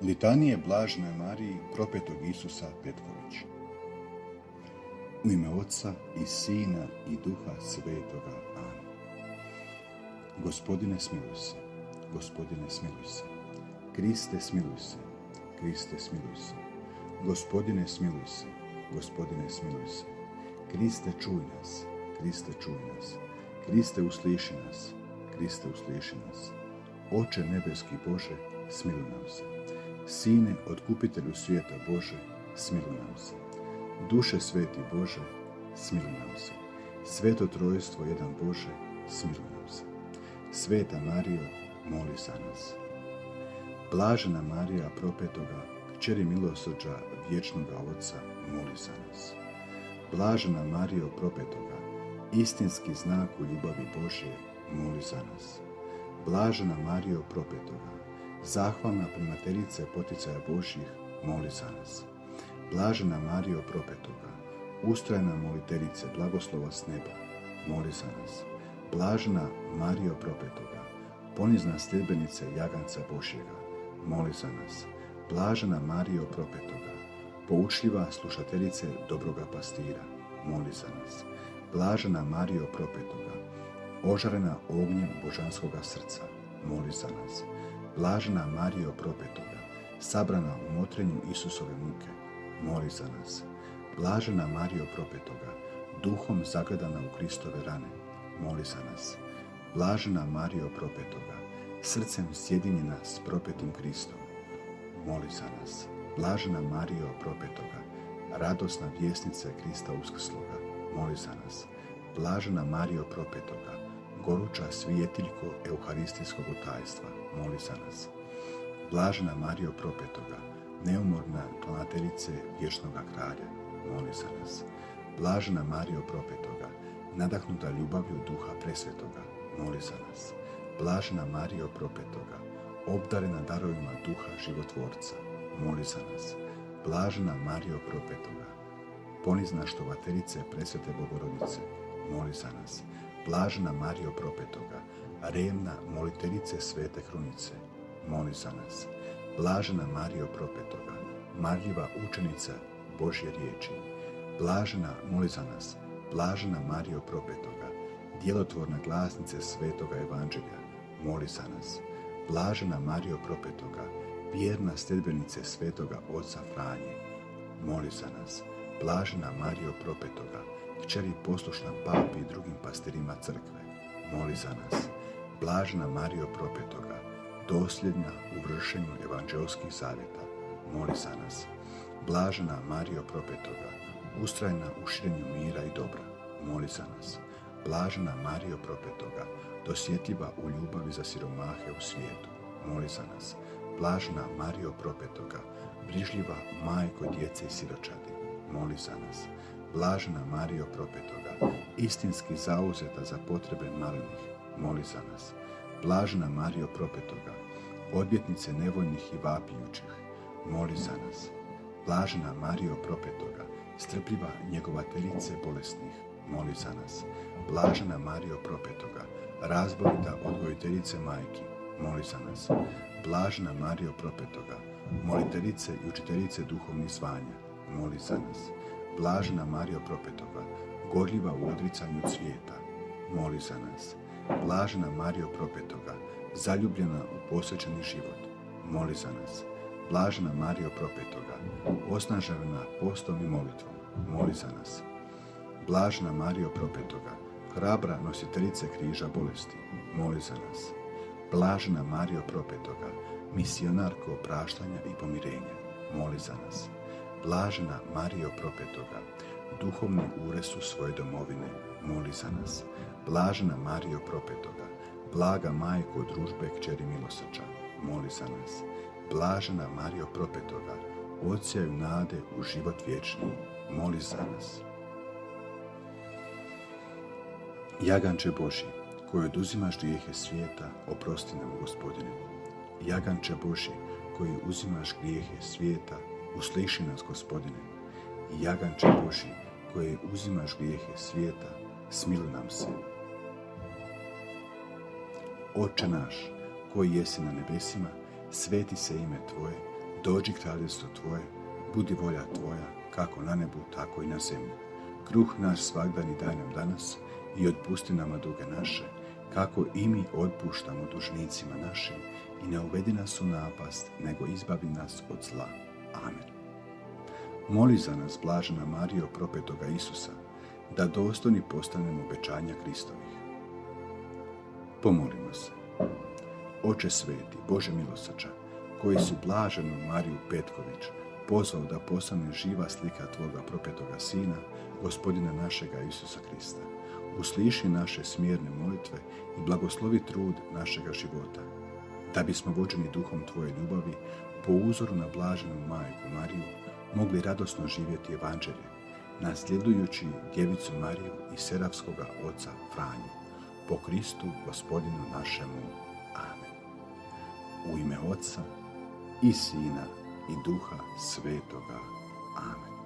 Litanije blaženoj Mariji propetog Isusa Petković. U ime Oca i Sina i Duha Svetoga. Amen. Gospodine smiluj se, Gospodine smiluj se, Kriste smiluj se, Kriste smiluj se, Gospodine smiluj se, Gospodine smiluj se, Kriste čuj nas, Kriste čuj nas, Kriste usliši nas, Kriste usliši nas, Oče nebeski Bože, smiluj nam se. Sine, otkupitelju svijeta Bože, smiluj nam se. Duše sveti Bože, smiluj nam se. Sveto trojstvo jedan Bože, smiluj nam se. Sveta Marijo, moli za nas. Blažena Marija propetoga, kćeri milosrđa vječnoga Oca, moli za nas. Blažena Marijo propetoga, istinski znak u ljubavi Božje, moli za nas. Blažena Marijo propetoga, zahvalna primateljice poticaja Božjih, moli za nas. Blažena Marijo propetoga, ustrajna moliteljice blagoslova s neba, moli za nas. Blažena Marijo propetoga, ponizna sljedbenice jaganca Božjega, moli za nas. Blažena Marijo propetoga, poučljiva slušateljice dobroga pastira, moli za nas. Blažena Marijo propetoga, ožarena ognjem božanskoga srca, moli za nas. Blažena Marijo propetoga, sabrana u motrenju Isusove muke, moli za nas. Blažena Marijo propetoga, duhom zagledana u Kristove rane, moli za nas. Blažena Marijo propetoga, srcem sjedinjena s propetim Kristom, moli za nas. Blažena Marijo propetoga, radosna vjesnice Krista uskrsloga, moli za nas. Blažena Marijo propetoga, goruća svijetiljko euharistijskog tajstva, moli za nas. Blažena Marijo propetoga, neumorna tonateljice vječnoga kralja, moli za nas. Blažena Marijo propetoga, nadahnuta ljubavlju duha presvetoga, moli za nas. Blažena Marijo propetoga, obdarena darovima duha životvorca, moli za nas. Blažena Marijo propetoga, ponizna štovateljice presvete Bogorodice, moli za nas. Blažena Marijo propetoga, revna moliteljice svete krunice, moli za nas. Blažena Marijo propetoga, marljiva učenica Božje riječi, blažena, moli za nas. Blažena Marijo propetoga, djelotvorna glasnice svetoga evanđelja, moli za nas. Blažena Marijo propetoga, vjerna sljedbenice svetoga oca Franje, moli za nas. Blažena Marijo propetoga, kćeri poslušna papi i drugim pastirima crkve, moli za nas. Blažena Marijo propetoga, dosljedna u vršenju evanđelskih zavjeta, moli za nas. Blažena Marijo propetoga, ustrajna u širenju mira i dobra, moli za nas. Blažena Marijo propetoga, dosjetljiva u ljubavi za siromahe u svijetu, moli za nas. Blažena Marijo propetoga, brižljiva majko djece i siročadi, moli za nas. Blažena Marijo propetoga, istinski zauzeta za potrebe malenih, moli za nas. Blažena Marijo propetoga, odvjetnice nevoljnih i vapijućih, moli za nas. Blažena Marijo propetoga, strpljiva njegovateljice bolesnih, moli za nas. Blažena Marijo propetoga, razborita odgojiteljice majki, moli za nas. Blažena Marijo propetoga, moliteljice i učiteljice duhovnih zvanja, moli za nas. Blažena Marijo propetoga, gorljiva u odricanju cvijeta, moli za nas. Blažena Marijo propetoga, zaljubljena u posvećeni život, moli za nas. Blažena Marijo propetoga, osnažena postom i molitvom, moli za nas. Blažena Marijo propetoga, hrabra nositeljice križa bolesti, moli za nas. Blažena Marijo propetoga, misionarko opraštanja i pomirenja, moli za nas. Blažena Marijo propetoga, duhovni uresu svoje domovine, moli za nas. Blažena Marijo propetoga, blaga majko družbe kćeri milosrđa, moli za nas. Blažena Marijo propetoga, odsjaju nade u život vječni, moli za nas. Jaganče Božji, koji oduzimaš grijehe svijeta, oprosti nam, Gospodine. Jaganče Božji, koji uzimaš grijehe svijeta, usliši nas, Gospodine. Jaganče Božji, koji uzimaš grijehe svijeta, smiluj nam se. Oče naš, koji jesi na nebesima, sveti se ime Tvoje, Dođi kraljevstvo Tvoje, budi volja Tvoja, kako na nebu, tako i na zemlji. Kruh naš svagdani daj nam danas i otpusti nama duge naše, kako i mi otpuštamo dužnicima našim, i ne uvedi nas u napast, nego izbavi nas od zla. Amen. Moli za nas, blažena Marijo, propetoga Isusa, da dostojni postanemo obećanja Kristovih. Pomolimo se. Oče sveti, Bože milosrđa, koji su blaženu Mariju Petković pozvao da postane živa slika Tvoga propetoga Sina, Gospodina našega Isusa Krista, usliši naše smjerne molitve i blagoslovi trud našega života, da bismo vođeni duhom Tvoje ljubavi, po uzoru na blaženu Majku Mariju, mogli radosno živjeti evanđelje, nasljedujući Djevicu Mariju i Serafskoga oca Franju, po Kristu Gospodinu našemu. Amen. U ime Oca i Sina i Duha Svetoga. Amen.